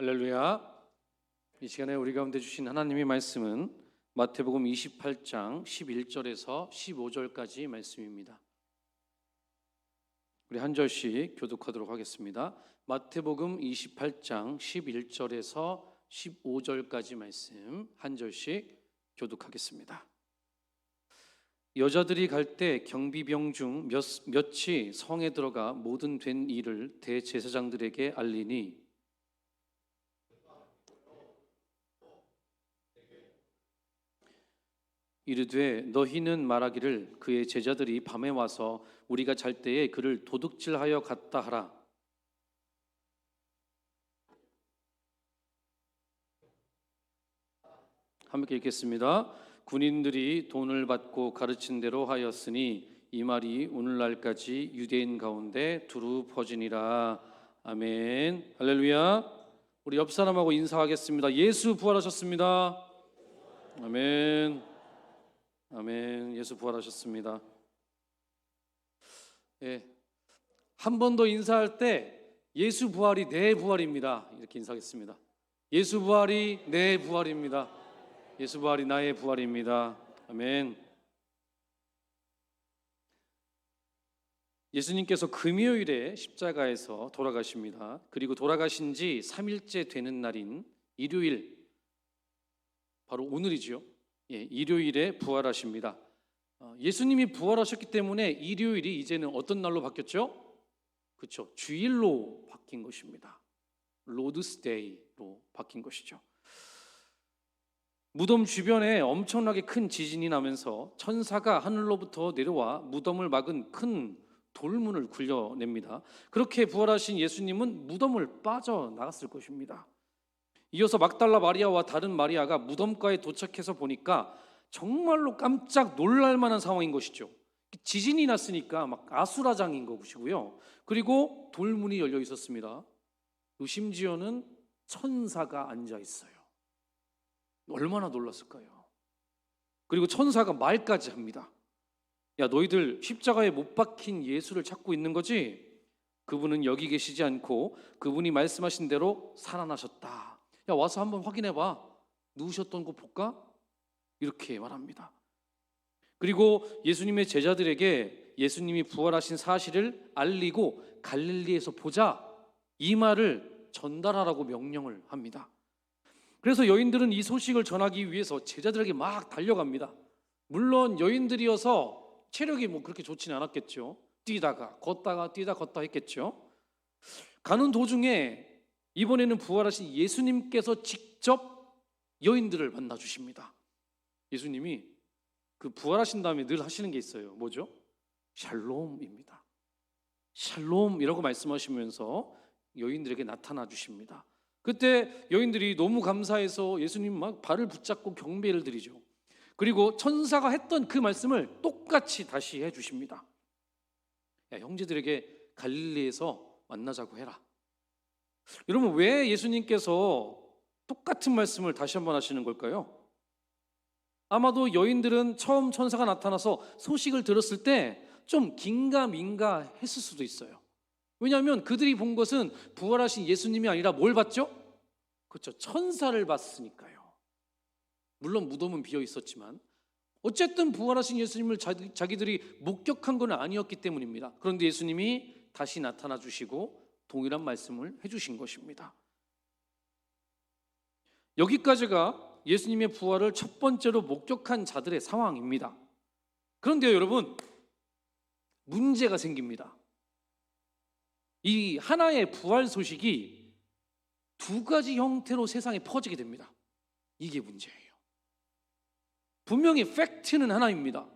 할렐루야. 이 시간에 우리 가운데 주신 하나님의 말씀은 마태복음 28장 11절에서 15절까지 말씀입니다. 우리 한 절씩 교독하도록 하겠습니다. 마태복음 28장 11절에서 15절까지 말씀 한 절씩 교독하겠습니다. 여자들이 갈 때 경비병 중 몇이 성에 들어가 모든 된 일을 대제사장들에게 알리니 이르되 너희는 말하기를 그의 제자들이 밤에 와서 우리가 잘 때에 그를 도둑질하여 갔다 하라. 함께 읽겠습니다. 군인들이 돈을 받고 가르친 대로 하였으니 이 말이 오늘날까지 유대인 가운데 두루 퍼지니라. 아멘. 할렐루야. 우리 옆 사람하고 인사하겠습니다. 예수 부활하셨습니다. 아멘. 아멘. 예수 부활하셨습니다. 한 번 더 인사할 때 예수 부활이 내 부활입니다. 이렇게 인사하겠습니다. 예수 부활이 내 부활입니다. 예수 부활이 나의 부활입니다. 아멘. 예수님께서 금요일에 십자가에서 돌아가십니다. 그리고 돌아가신 지 3일째 되는 날인 일요일, 바로 오늘이죠. 일요일에 부활하십니다. 예수님이 부활하셨기 때문에 일요일이 이제는 어떤 날로 바뀌었죠? 그렇죠. 주일로 바뀐 것입니다. 로드스데이로 바뀐 것이죠. 무덤 주변에 엄청나게 큰 지진이 나면서 천사가 하늘로부터 내려와 무덤을 막은 큰 돌문을 굴려냅니다. 그렇게 부활하신 예수님은 무덤을 빠져나갔을 것입니다. 이어서 막달라 마리아와 다른 마리아가 무덤가에 도착해서 보니까 정말로 깜짝 놀랄 만한 상황인 것이죠. 지진이 났으니까 막 아수라장인 것이고요. 그리고 돌문이 열려 있었습니다. 심지어는 천사가 앉아 있어요. 얼마나 놀랐을까요? 그리고 천사가 말까지 합니다. 야, 너희들 십자가에 못 박힌 예수를 찾고 있는 거지? 그분은 여기 계시지 않고 그분이 말씀하신 대로 살아나셨다. 야, 와서 한번 확인해봐. 누우셨던 거 볼까? 이렇게 말합니다. 그리고 예수님의 제자들에게 예수님이 부활하신 사실을 알리고 갈릴리에서 보자, 이 말을 전달하라고 명령을 합니다. 그래서 여인들은 이 소식을 전하기 위해서 제자들에게 막 달려갑니다. 물론 여인들이어서 체력이 그렇게 좋지는 않았겠죠. 뛰다가 걷다가 뛰다 걷다 했겠죠. 가는 도중에 이번에는 부활하신 예수님께서 직접 여인들을 만나 주십니다. 예수님이 그 부활하신 다음에 늘 하시는 게 있어요. 뭐죠? 샬롬입니다. 샬롬이라고 말씀하시면서 여인들에게 나타나 주십니다. 그때 여인들이 너무 감사해서 예수님 막 발을 붙잡고 경배를 드리죠. 그리고 천사가 했던 그 말씀을 똑같이 다시 해주십니다. 야, 형제들에게 갈릴리에서 만나자고 해라. 여러분, 왜 예수님께서 똑같은 말씀을 다시 한번 하시는 걸까요? 아마도 여인들은 처음 천사가 나타나서 소식을 들었을 때 좀 긴가민가 했을 수도 있어요. 왜냐하면 그들이 본 것은 부활하신 예수님이 아니라 뭘 봤죠? 그렇죠. 천사를 봤으니까요. 물론 무덤은 비어 있었지만 어쨌든 부활하신 예수님을 자기들이 목격한 건 아니었기 때문입니다. 그런데 예수님이 다시 나타나 주시고 동일한 말씀을 해주신 것입니다. 여기까지가 예수님의 부활을 첫 번째로 목격한 자들의 상황입니다. 그런데요, 여러분, 문제가 생깁니다. 이 하나의 부활 소식이 두 가지 형태로 세상에 퍼지게 됩니다. 이게 문제예요. 분명히 팩트는 하나입니다.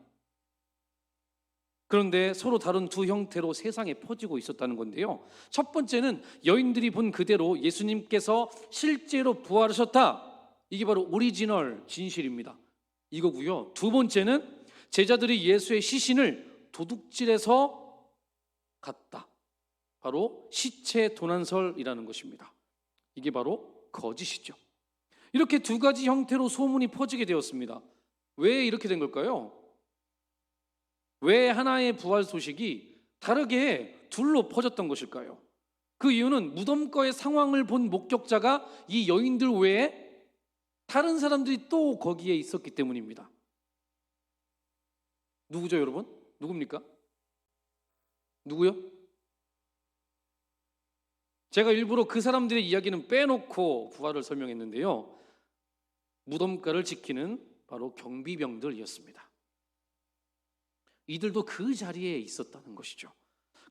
그런데 서로 다른 두 형태로 세상에 퍼지고 있었다는 건데요. 첫 번째는 여인들이 본 그대로 예수님께서 실제로 부활하셨다. 이게 바로 오리지널 진실입니다. 이거고요. 두 번째는 제자들이 예수의 시신을 도둑질해서 갔다. 바로 시체 도난설이라는 것입니다. 이게 바로 거짓이죠. 이렇게 두 가지 형태로 소문이 퍼지게 되었습니다. 왜 이렇게 된 걸까요? 왜 하나의 부활 소식이 다르게 둘로 퍼졌던 것일까요? 그 이유는 무덤가의 상황을 본 목격자가 이 여인들 외에 다른 사람들이 또 거기에 있었기 때문입니다. 누구죠, 여러분? 누굽니까? 누구요? 제가 일부러 그 사람들의 이야기는 빼놓고 부활을 설명했는데요, 무덤가를 지키는 바로 경비병들이었습니다. 이들도 그 자리에 있었다는 것이죠.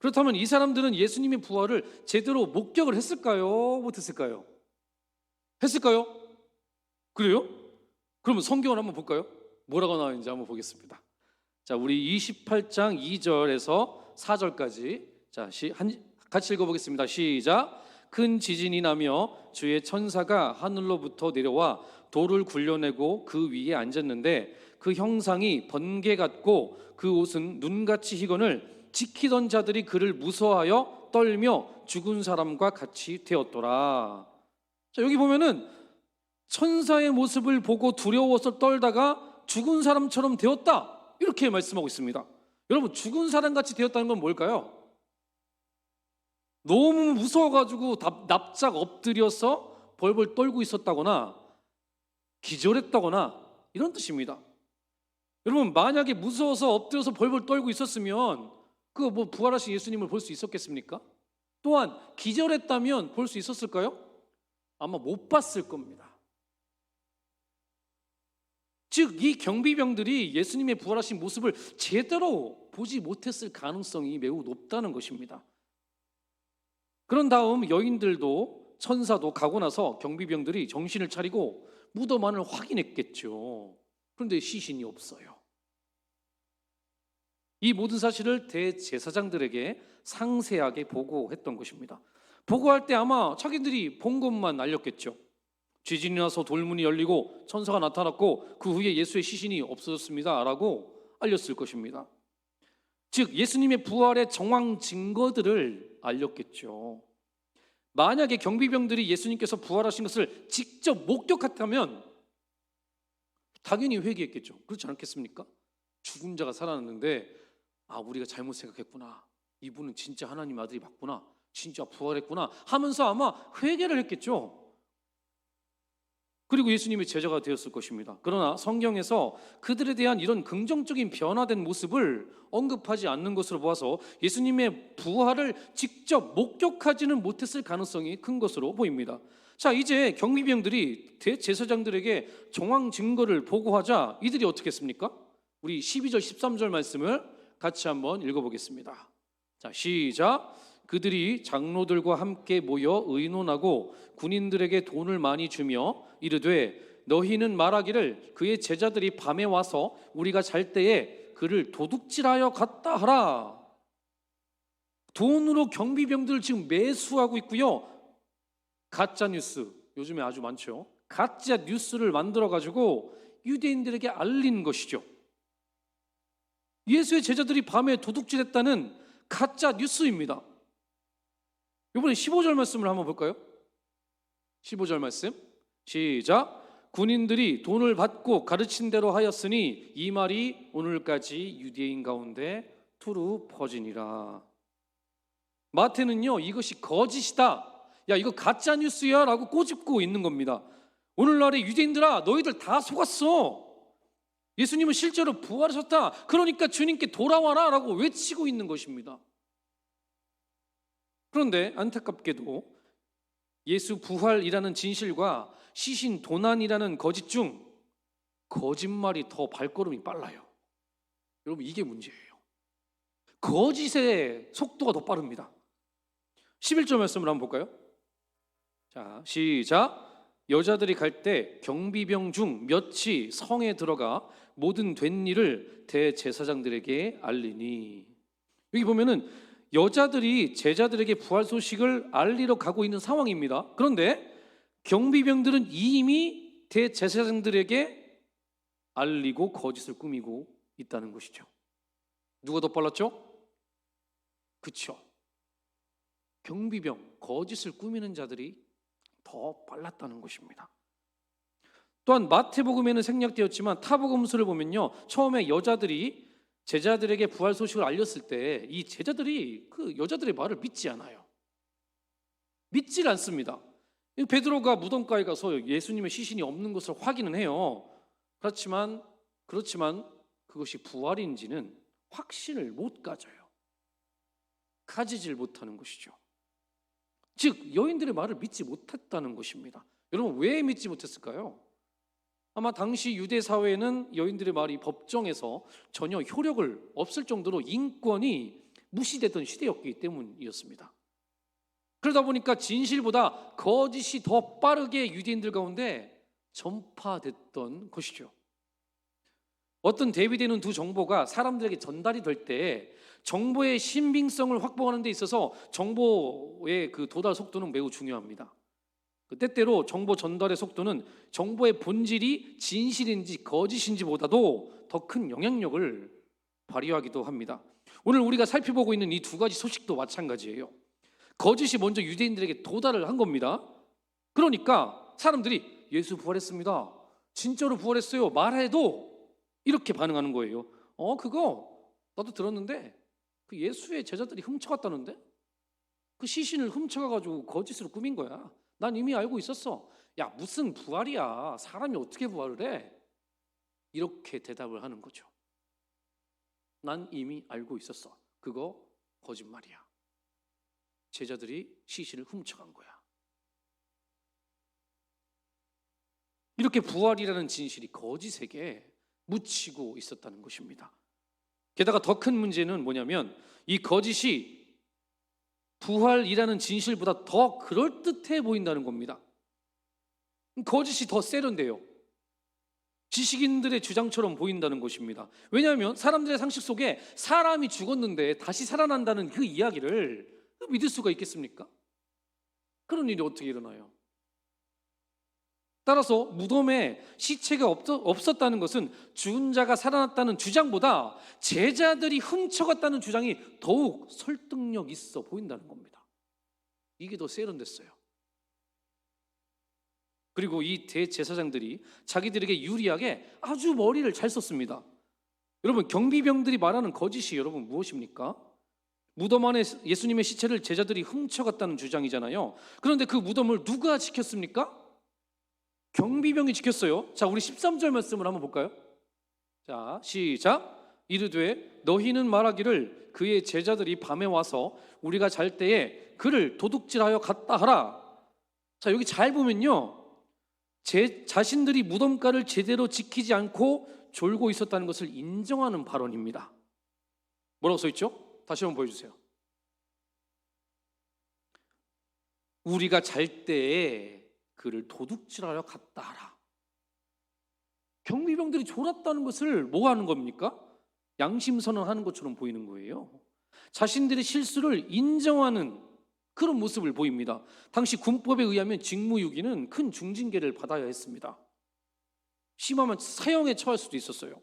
그렇다면 이 사람들은 예수님의 부활을 제대로 목격을 했을까요? 못했을까요? 했을까요? 그래요? 그러면 성경을 한번 볼까요? 뭐라고 나와 있는지 한번 보겠습니다. 자, 우리 28장 2절에서 4절까지 같이 읽어보겠습니다. 시작. 큰 지진이 나며 주의 천사가 하늘로부터 내려와 돌을 굴려내고 그 위에 앉았는데 그 형상이 번개 같고 그 옷은 눈같이 희건을 지키던 자들이 그를 무서워하여 떨며 죽은 사람과 같이 되었더라. 자, 여기 보면은 천사의 모습을 보고 두려워서 떨다가 죽은 사람처럼 되었다, 이렇게 말씀하고 있습니다. 여러분, 죽은 사람같이 되었다는 건 뭘까요? 너무 무서워가지고 납작 엎드려서 벌벌 떨고 있었다거나 기절했다거나 이런 뜻입니다. 여러분, 만약에 무서워서 엎드려서 벌벌 떨고 있었으면 그 부활하신 예수님을 볼 수 있었겠습니까? 또한 기절했다면 볼 수 있었을까요? 아마 못 봤을 겁니다. 즉, 이 경비병들이 예수님의 부활하신 모습을 제대로 보지 못했을 가능성이 매우 높다는 것입니다. 그런 다음 여인들도 천사도 가고 나서 경비병들이 정신을 차리고 무덤 안을 확인했겠죠. 그런데 시신이 없어요. 이 모든 사실을 대제사장들에게 상세하게 보고했던 것입니다. 보고할 때 아마 자기들이 본 것만 알렸겠죠. 지진이 나서 돌문이 열리고 천사가 나타났고 그 후에 예수의 시신이 없어졌습니다 라고 알렸을 것입니다. 즉, 예수님의 부활의 정황 증거들을 알렸겠죠. 만약에 경비병들이 예수님께서 부활하신 것을 직접 목격했다면 당연히 회개했겠죠. 그렇지 않겠습니까? 죽은 자가 살아났는데 우리가 잘못 생각했구나, 이분은 진짜 하나님 아들이 맞구나, 진짜 부활했구나 하면서 아마 회개를 했겠죠. 그리고 예수님의 제자가 되었을 것입니다. 그러나 성경에서 그들에 대한 이런 긍정적인 변화된 모습을 언급하지 않는 것으로 보아서 예수님의 부활을 직접 목격하지는 못했을 가능성이 큰 것으로 보입니다. 자, 이제 경비병들이 대제사장들에게 정황 증거를 보고하자 이들이 어떻게 했습니까? 우리 12절 13절 말씀을 같이 한번 읽어보겠습니다. 자, 시작. 그들이 장로들과 함께 모여 의논하고 군인들에게 돈을 많이 주며 이르되 너희는 말하기를 그의 제자들이 밤에 와서 우리가 잘 때에 그를 도둑질하여 갔다 하라. 돈으로 경비병들을 지금 매수하고 있고요, 가짜 뉴스 요즘에 아주 많죠. 가짜 뉴스를 만들어 가지고 유대인들에게 알린 것이죠. 예수의 제자들이 밤에 도둑질했다는 가짜 뉴스입니다. 이번에 15절 말씀을 한번 볼까요? 15절 말씀 시작. 군인들이 돈을 받고 가르친 대로 하였으니 이 말이 오늘까지 유대인 가운데 두루 퍼지니라. 마태는요, 이것이 거짓이다, 야 이거 가짜 뉴스야 라고 꼬집고 있는 겁니다. 오늘날의 유대인들아, 너희들 다 속았어. 예수님은 실제로 부활하셨다, 그러니까 주님께 돌아와라 라고 외치고 있는 것입니다. 그런데 안타깝게도 예수 부활이라는 진실과 시신 도난이라는 거짓 중 거짓말이 더 발걸음이 빨라요. 여러분, 이게 문제예요. 거짓의 속도가 더 빠릅니다. 11절 말씀을 한번 볼까요? 자, 시작. 여자들이 갈 때 경비병 중 몇이 성에 들어가 모든 된 일을 대제사장들에게 알리니. 여기 보면은 여자들이 제자들에게 부활 소식을 알리러 가고 있는 상황입니다. 그런데 경비병들은 이미 대제사장들에게 알리고 거짓을 꾸미고 있다는 것이죠. 누가 더 빨랐죠? 그렇죠. 경비병, 거짓을 꾸미는 자들이 더 빨랐다는 것입니다. 또한 마태복음에는 생략되었지만 타복음서를 보면요, 처음에 여자들이 제자들에게 부활 소식을 알렸을 때 이 제자들이 그 여자들의 말을 믿지 않아요. 믿질 않습니다. 베드로가 무덤가에 가서 예수님의 시신이 없는 것을 확인은 해요. 그렇지만 그것이 부활인지는 확신을 못 가져요. 가지질 못하는 것이죠. 즉 여인들의 말을 믿지 못했다는 것입니다. 여러분, 왜 믿지 못했을까요? 아마 당시 유대 사회에는 여인들의 말이 법정에서 전혀 효력을 없을 정도로 인권이 무시되던 시대였기 때문이었습니다. 그러다 보니까 진실보다 거짓이 더 빠르게 유대인들 가운데 전파됐던 것이죠. 어떤 대비되는 두 정보가 사람들에게 전달이 될 때 정보의 신빙성을 확보하는 데 있어서 정보의 그 도달 속도는 매우 중요합니다. 때때로 정보 전달의 속도는 정보의 본질이 진실인지 거짓인지보다도 더 큰 영향력을 발휘하기도 합니다. 오늘 우리가 살펴보고 있는 이 두 가지 소식도 마찬가지예요. 거짓이 먼저 유대인들에게 도달을 한 겁니다. 그러니까 사람들이 예수 부활했습니다, 진짜로 부활했어요 말해도 이렇게 반응하는 거예요. 그거 나도 들었는데 그 예수의 제자들이 훔쳐갔다는데? 그 시신을 훔쳐가가지고 거짓으로 꾸민 거야. 난 이미 알고 있었어. 야, 무슨 부활이야, 사람이 어떻게 부활을 해? 이렇게 대답을 하는 거죠. 난 이미 알고 있었어. 그거 거짓말이야. 제자들이 시신을 훔쳐간 거야. 이렇게 부활이라는 진실이 거짓에게 묻히고 있었다는 것입니다. 게다가 더 큰 문제는 뭐냐면 이 거짓이 부활이라는 진실보다 더 그럴듯해 보인다는 겁니다. 거짓이 더 세련돼요. 지식인들의 주장처럼 보인다는 것입니다. 왜냐하면 사람들의 상식 속에 사람이 죽었는데 다시 살아난다는 그 이야기를 믿을 수가 있겠습니까? 그런 일이 어떻게 일어나요? 따라서 무덤에 시체가 없었다는 것은 죽은 자가 살아났다는 주장보다 제자들이 훔쳐갔다는 주장이 더욱 설득력 있어 보인다는 겁니다. 이게 더 세련됐어요. 그리고 이 대제사장들이 자기들에게 유리하게 아주 머리를 잘 썼습니다. 여러분, 경비병들이 말하는 거짓이 여러분 무엇입니까? 무덤 안에 예수님의 시체를 제자들이 훔쳐갔다는 주장이잖아요. 그런데 그 무덤을 누가 지켰습니까? 경비병이 지켰어요. 자, 우리 13절 말씀을 한번 볼까요? 자, 시작. 이르되 너희는 말하기를 그의 제자들이 밤에 와서 우리가 잘 때에 그를 도둑질하여 갔다 하라. 자, 여기 잘 보면요, 자신들이 무덤가를 제대로 지키지 않고 졸고 있었다는 것을 인정하는 발언입니다. 뭐라고 써있죠? 다시 한번 보여주세요. 우리가 잘 때에 그를 도둑질하러 갔다 하라. 경비병들이 졸았다는 것을 뭐 하는 겁니까? 양심선언하는 것처럼 보이는 거예요. 자신들의 실수를 인정하는 그런 모습을 보입니다. 당시 군법에 의하면 직무유기는 큰 중징계를 받아야 했습니다. 심하면 사형에 처할 수도 있었어요.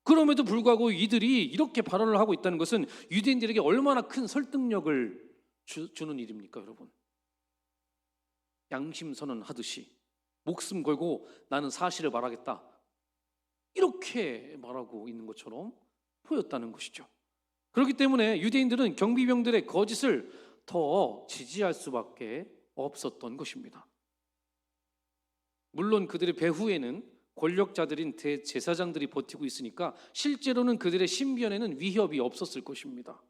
그럼에도 불구하고 이들이 이렇게 발언을 하고 있다는 것은 유대인들에게 얼마나 큰 설득력을 주는 일입니까, 여러분? 양심선언 하듯이 목숨 걸고 나는 사실을 말하겠다, 이렇게 말하고 있는 것처럼 보였다는 것이죠. 그렇기 때문에 유대인들은 경비병들의 거짓을 더 지지할 수밖에 없었던 것입니다. 물론 그들의 배후에는 권력자들인 대제사장들이 버티고 있으니까 실제로는 그들의 신변에는 위협이 없었을 것입니다.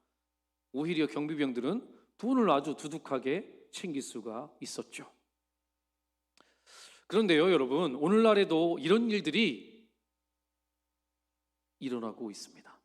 오히려 경비병들은 돈을 아주 두둑하게 챙길 수가 있었죠. 그런데요, 여러분, 오늘날에도 이런 일들이 일어나고 있습니다.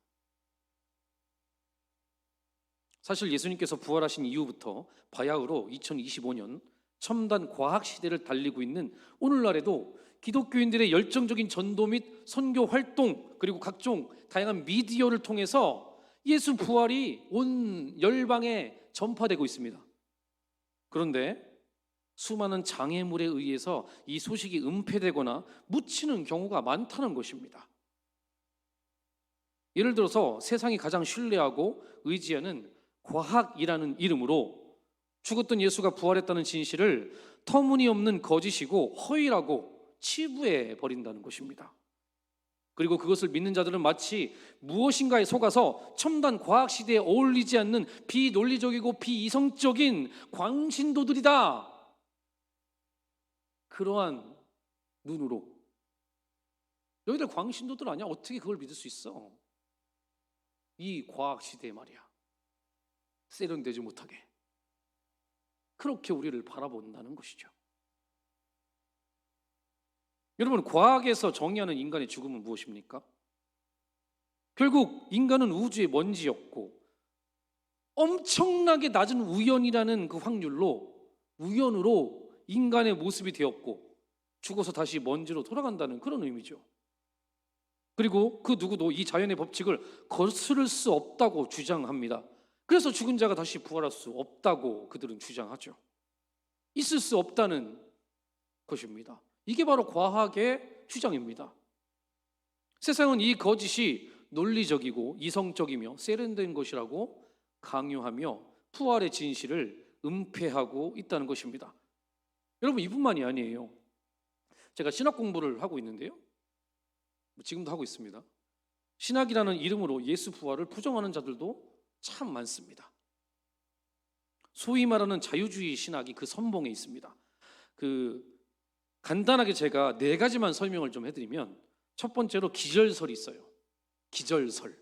사실 예수님께서 부활하신 이후부터 바야흐로 2025년 첨단 과학 시대를 달리고 있는 오늘날에도 기독교인들의 열정적인 전도 및 선교 활동, 그리고 각종 다양한 미디어를 통해서 예수 부활이 온 열방에 전파되고 있습니다. 그런데 수많은 장애물에 의해서 이 소식이 은폐되거나 묻히는 경우가 많다는 것입니다. 예를 들어서 세상이 가장 신뢰하고 의지하는 과학이라는 이름으로 죽었던 예수가 부활했다는 진실을 터무니없는 거짓이고 허위라고 치부해 버린다는 것입니다. 그리고 그것을 믿는 자들은 마치 무엇인가에 속아서 첨단 과학 시대에 어울리지 않는 비논리적이고 비이성적인 광신도들이다. 그러한 눈으로, 너희들 광신도들 아니야? 어떻게 그걸 믿을 수 있어? 이 과학 시대에 말이야. 세련되지 못하게. 그렇게 우리를 바라본다는 것이죠. 여러분, 과학에서 정의하는 인간의 죽음은 무엇입니까? 결국 인간은 우주의 먼지였고 엄청나게 낮은 우연이라는 그 확률로, 우연으로 인간의 모습이 되었고 죽어서 다시 먼지로 돌아간다는 그런 의미죠. 그리고 그 누구도 이 자연의 법칙을 거스를 수 없다고 주장합니다. 그래서 죽은 자가 다시 부활할 수 없다고 그들은 주장하죠. 있을 수 없다는 것입니다. 이게 바로 과학의 주장입니다. 세상은 이 거짓이 논리적이고 이성적이며 세련된 것이라고 강요하며 부활의 진실을 은폐하고 있다는 것입니다. 여러분, 이뿐만이 아니에요. 제가 신학 공부를 하고 있는데요, 지금도 하고 있습니다. 신학이라는 이름으로 예수 부활을 부정하는 자들도 참 많습니다. 소위 말하는 자유주의 신학이 그 선봉에 있습니다. 간단하게 제가 4가지만 설명을 좀 해드리면, 첫 번째로 기절설이 있어요. 기절설.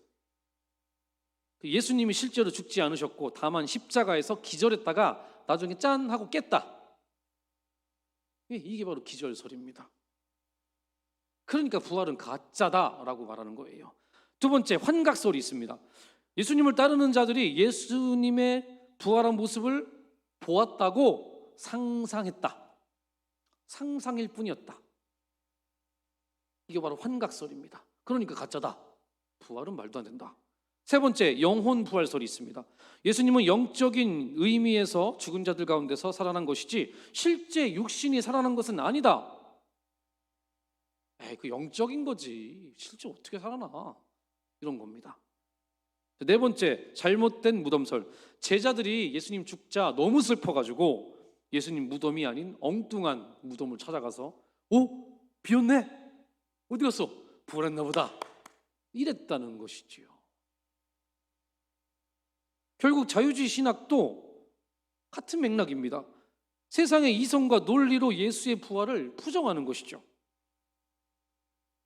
예수님이 실제로 죽지 않으셨고 다만 십자가에서 기절했다가 나중에 짠 하고 깼다. 이게 바로 기절설입니다. 그러니까 부활은 가짜다라고 말하는 거예요. 두 번째, 환각설이 있습니다. 예수님을 따르는 자들이 예수님의 부활한 모습을 보았다고 상상했다. 상상일 뿐이었다. 이게 바로 환각설입니다. 그러니까 가짜다. 부활은 말도 안 된다. 세 번째, 영혼 부활설이 있습니다. 예수님은 영적인 의미에서 죽은 자들 가운데서 살아난 것이지 실제 육신이 살아난 것은 아니다. 그 영적인 거지 실제 어떻게 살아나, 이런 겁니다. 네 번째, 잘못된 무덤설. 제자들이 예수님 죽자 너무 슬퍼가지고 예수님 무덤이 아닌 엉뚱한 무덤을 찾아가서 비었네? 어디 갔어? 부활했나 보다, 이랬다는 것이지요. 결국 자유주의 신학도 같은 맥락입니다. 세상의 이성과 논리로 예수의 부활을 부정하는 것이죠.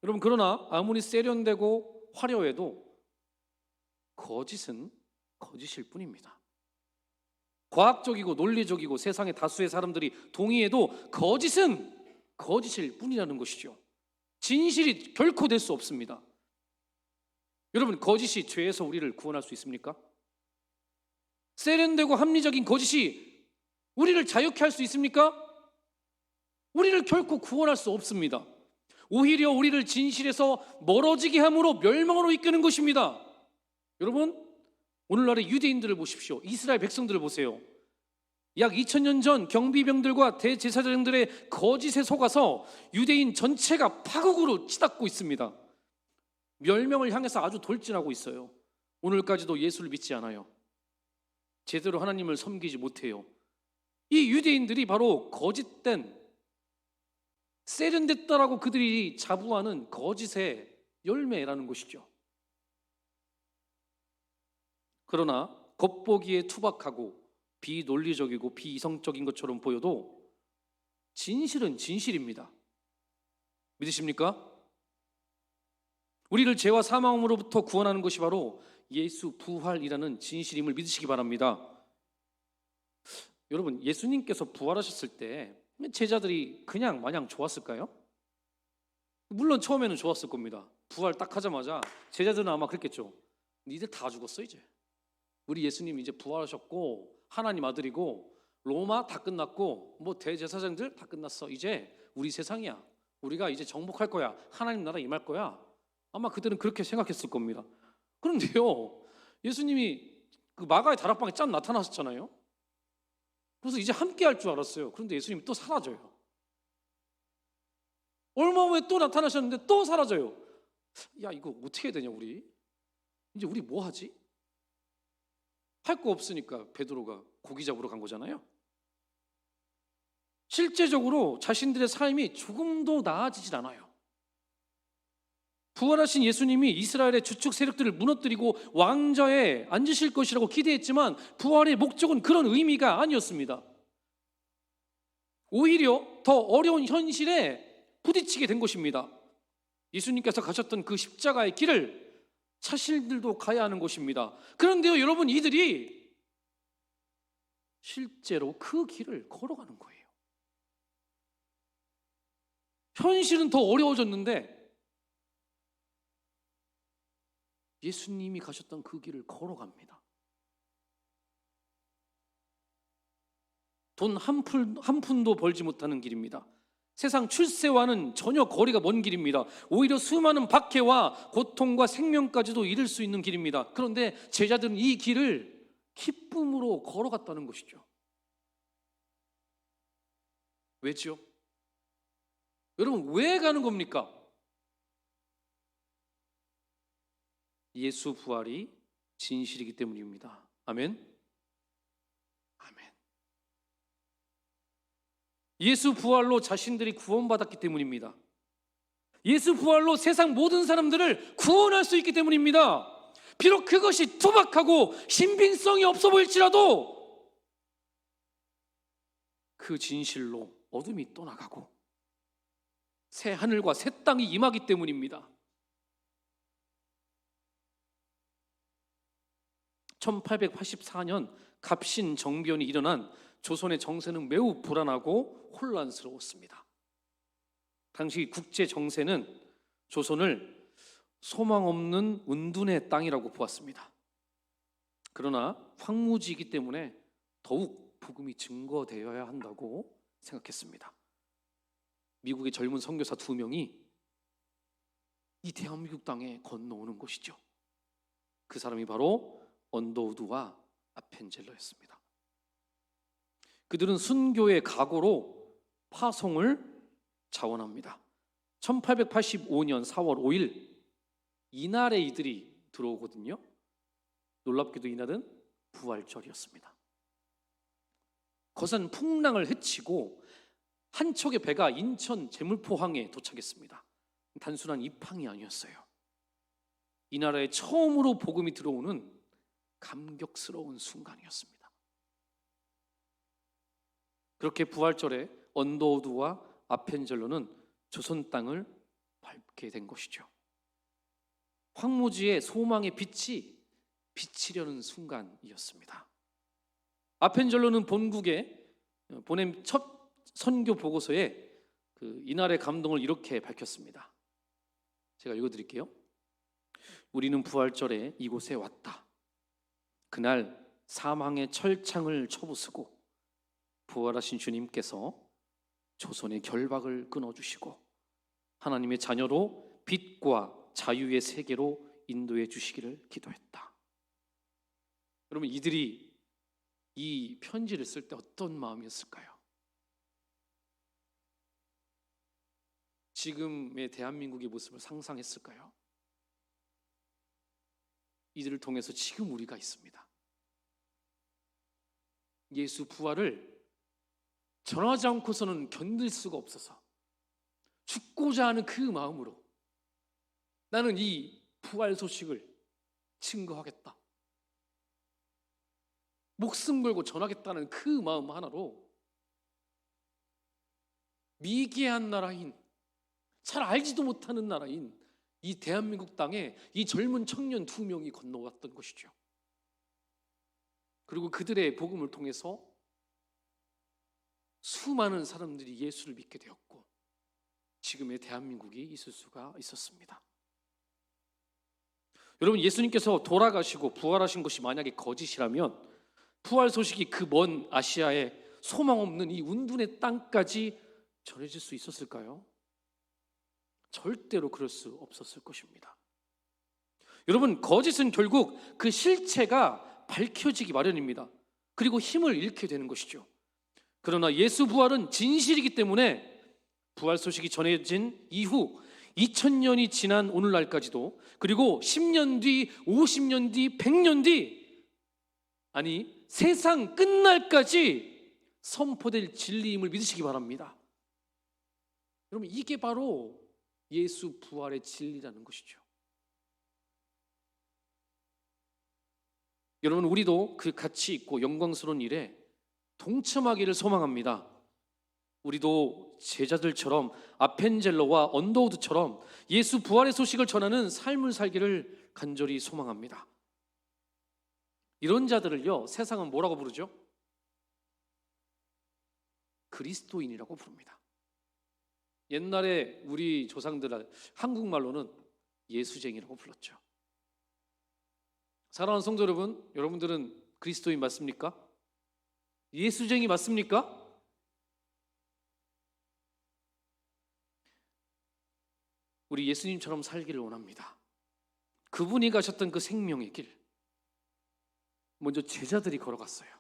여러분, 그러나 아무리 세련되고 화려해도 거짓은 거짓일 뿐입니다. 과학적이고 논리적이고 세상의 다수의 사람들이 동의해도 거짓은 거짓일 뿐이라는 것이죠. 진실이 결코 될 수 없습니다. 여러분, 거짓이 죄에서 우리를 구원할 수 있습니까? 세련되고 합리적인 거짓이 우리를 자유케 할 수 있습니까? 우리를 결코 구원할 수 없습니다. 오히려 우리를 진실에서 멀어지게 함으로 멸망으로 이끄는 것입니다. 여러분, 오늘날의 유대인들을 보십시오. 이스라엘 백성들을 보세요. 약 2000년 전 경비병들과 대제사장들의 거짓에 속아서 유대인 전체가 파국으로 치닫고 있습니다. 멸명을 향해서 아주 돌진하고 있어요. 오늘까지도 예수를 믿지 않아요. 제대로 하나님을 섬기지 못해요. 이 유대인들이 바로 거짓된, 세련됐다라고 그들이 자부하는 거짓의 열매라는 것이죠. 그러나 겉보기에 투박하고 비논리적이고 비이성적인 것처럼 보여도 진실은 진실입니다. 믿으십니까? 우리를 죄와 사망으로부터 구원하는 것이 바로 예수 부활이라는 진실임을 믿으시기 바랍니다. 여러분, 예수님께서 부활하셨을 때 제자들이 그냥 마냥 좋았을까요? 물론 처음에는 좋았을 겁니다. 부활 딱 하자마자 제자들은 아마 그랬겠죠. 니들 다 죽었어 이제. 우리 예수님 이제 부활하셨고 하나님 아들이고 로마 다 끝났고 뭐 대제사장들 다 끝났어. 이제 우리 세상이야. 우리가 이제 정복할 거야. 하나님 나라 임할 거야. 아마 그들은 그렇게 생각했을 겁니다. 그런데요, 예수님이 그 마가의 다락방에 짠 나타나셨잖아요. 그래서 이제 함께 할 줄 알았어요. 그런데 예수님이 또 사라져요. 얼마 후에 또 나타나셨는데 또 사라져요. 야, 이거 어떻게 해야 되냐 우리? 이제 우리 뭐 하지? 할 거 없으니까 베드로가 고기 잡으러 간 거잖아요. 실제적으로 자신들의 삶이 조금도 나아지질 않아요. 부활하신 예수님이 이스라엘의 주축 세력들을 무너뜨리고 왕좌에 앉으실 것이라고 기대했지만 부활의 목적은 그런 의미가 아니었습니다. 오히려 더 어려운 현실에 부딪히게 된 것입니다. 예수님께서 가셨던 그 십자가의 길을 자신들도 가야 하는 것입니다. 그런데요, 여러분, 이들이 실제로 그 길을 걸어가는 거예요. 현실은 더 어려워졌는데 예수님이 가셨던 그 길을 걸어갑니다. 돈 한 푼도 벌지 못하는 길입니다. 세상 출세와는 전혀 거리가 먼 길입니다. 오히려 수많은 박해와 고통과 생명까지도 잃을 수 있는 길입니다. 그런데 제자들은 이 길을 기쁨으로 걸어갔다는 것이죠. 왜죠? 여러분, 왜 가는 겁니까? 예수 부활이 진실이기 때문입니다. 아멘. 아멘. 예수 부활로 자신들이 구원받았기 때문입니다. 예수 부활로 세상 모든 사람들을 구원할 수 있기 때문입니다. 비록 그것이 투박하고 신빙성이 없어 보일지라도 그 진실로 어둠이 떠나가고 새 하늘과 새 땅이 임하기 때문입니다. 1884년 갑신정변이 일어난 조선의 정세는 매우 불안하고 혼란스러웠습니다. 당시 국제 정세는 조선을 소망 없는 운둔의 땅이라고 보았습니다. 그러나 황무지이기 때문에 더욱 복음이 증거되어야 한다고 생각했습니다. 미국의 젊은 선교사 2명이 이 대한민국 땅에 건너오는 것이죠. 그 사람이 바로 언더우드와 아펜젤러였습니다. 그들은 순교의 각오로 파송을 자원합니다. 1885년 4월 5일 이날에 이들이 들어오거든요. 놀랍게도 이날은 부활절이었습니다. 거센 풍랑을 헤치고 한 척의 배가 인천 제물포항에 도착했습니다. 단순한 입항이 아니었어요. 이 나라에 처음으로 복음이 들어오는 감격스러운 순간이었습니다. 그렇게 부활절에 언더우드와 아펜젤러는 조선 땅을 밟게 된 것이죠. 황무지의 소망의 빛이 비치려는 순간이었습니다. 아펜젤러는 본국에 보낸 첫 선교 보고서에 이날의 감동을 이렇게 밝혔습니다. 제가 읽어드릴게요. 우리는 부활절에 이곳에 왔다. 그날 사망의 철창을 쳐부수고 부활하신 주님께서 조선의 결박을 끊어주시고 하나님의 자녀로 빛과 자유의 세계로 인도해 주시기를 기도했다. 여러분, 이들이 이 편지를 쓸 때 어떤 마음이었을까요? 지금의 대한민국의 모습을 상상했을까요? 이들을 통해서 지금 우리가 있습니다. 예수 부활을 전하지 않고서는 견딜 수가 없어서 죽고자 하는 그 마음으로 나는 이 부활 소식을 증거하겠다, 목숨 걸고 전하겠다는 그 마음 하나로 미개한 나라인, 잘 알지도 못하는 나라인 이 대한민국 땅에 이 젊은 청년 2명이 건너왔던 것이죠. 그리고 그들의 복음을 통해서 수많은 사람들이 예수를 믿게 되었고 지금의 대한민국이 있을 수가 있었습니다. 여러분, 예수님께서 돌아가시고 부활하신 것이 만약에 거짓이라면 부활 소식이 그 먼 아시아의 소망 없는 이 운둔의 땅까지 전해질 수 있었을까요? 절대로 그럴 수 없었을 것입니다. 여러분, 거짓은 결국 그 실체가 밝혀지기 마련입니다. 그리고 힘을 잃게 되는 것이죠. 그러나 예수 부활은 진실이기 때문에 부활 소식이 전해진 이후 2000년이 지난 오늘날까지도, 그리고 10년 뒤, 50년 뒤, 100년 뒤, 아니 세상 끝날까지 선포될 진리임을 믿으시기 바랍니다. 여러분, 이게 바로 예수 부활의 진리라는 것이죠. 여러분, 우리도 그 가치 있고 영광스러운 일에 동참하기를 소망합니다. 우리도 제자들처럼 아펜젤러와 언더우드처럼 예수 부활의 소식을 전하는 삶을 살기를 간절히 소망합니다. 이런 자들을요, 세상은 뭐라고 부르죠? 그리스도인이라고 부릅니다. 옛날에 우리 조상들 한국말로는 예수쟁이라고 불렀죠. 사랑하는 성도 여러분, 여러분들은 그리스도인 맞습니까? 예수쟁이 맞습니까? 우리 예수님처럼 살기를 원합니다. 그분이 가셨던 그 생명의 길, 먼저 제자들이 걸어갔어요.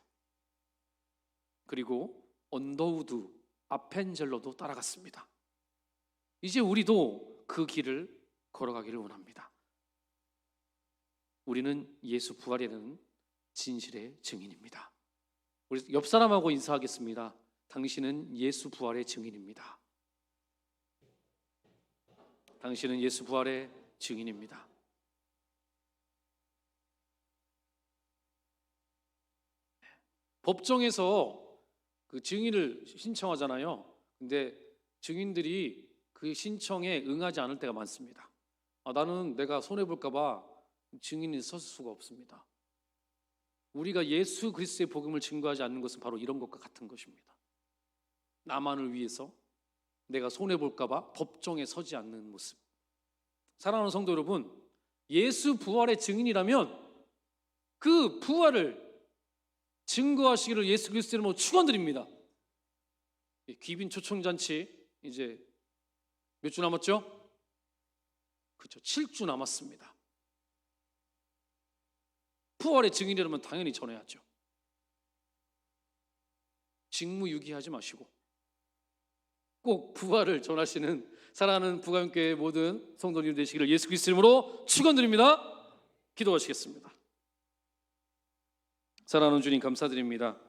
그리고 언더우드, 아펜젤러도 따라갔습니다. 이제 우리도 그 길을 걸어가기를 원합니다. 우리는 예수 부활이라는 진실의 증인입니다. 우리 옆 사람하고 인사하겠습니다. 당신은 예수 부활의 증인입니다. 당신은 예수 부활의 증인입니다. 법정에서 그 증인을 신청하잖아요. 근데 증인들이 그 신청에 응하지 않을 때가 많습니다. 나는 내가 손해볼까 봐 증인이 설 수가 없습니다. 우리가 예수 그리스도의 복음을 증거하지 않는 것은 바로 이런 것과 같은 것입니다. 나만을 위해서 내가 손해볼까 봐 법정에 서지 않는 모습. 사랑하는 성도 여러분, 예수 부활의 증인이라면 그 부활을 증거하시기를 예수 그리스도의 이름으로 축원드립니다. 귀빈 초청잔치 이제 몇 주 남았죠? 그렇죠, 7주 남았습니다. 부활의 증인이라면 당연히 전해야죠. 직무유기하지 마시고 꼭 부활을 전하시는 사랑하는 부가영교회 모든 성도님 되시기를 예수 그리스도의 이름으로 축원드립니다. 기도하시겠습니다. 사랑하는 주님, 감사드립니다.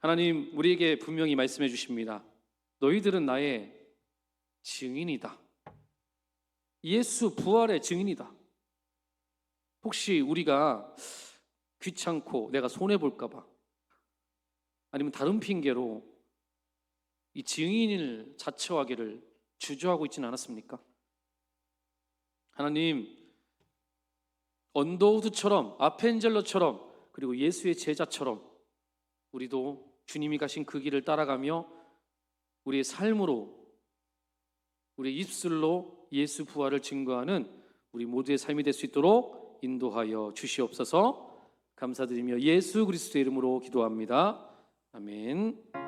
하나님, 우리에게 분명히 말씀해 주십니다. 너희들은 나의 증인이다. 예수 부활의 증인이다. 혹시 우리가 귀찮고 내가 손해볼까 봐 아니면 다른 핑계로 이 증인을 자처하기를 주저하고 있지는 않았습니까? 하나님, 언더우드처럼 아펜젤러처럼 그리고 예수의 제자처럼 우리도 주님이 가신 그 길을 따라가며 우리의 삶으로, 우리의 입술로 예수 부활을 증거하는 우리 모두의 삶이 될 수 있도록 인도하여 주시옵소서. 감사드리며 예수 그리스도의 이름으로 기도합니다. 아멘.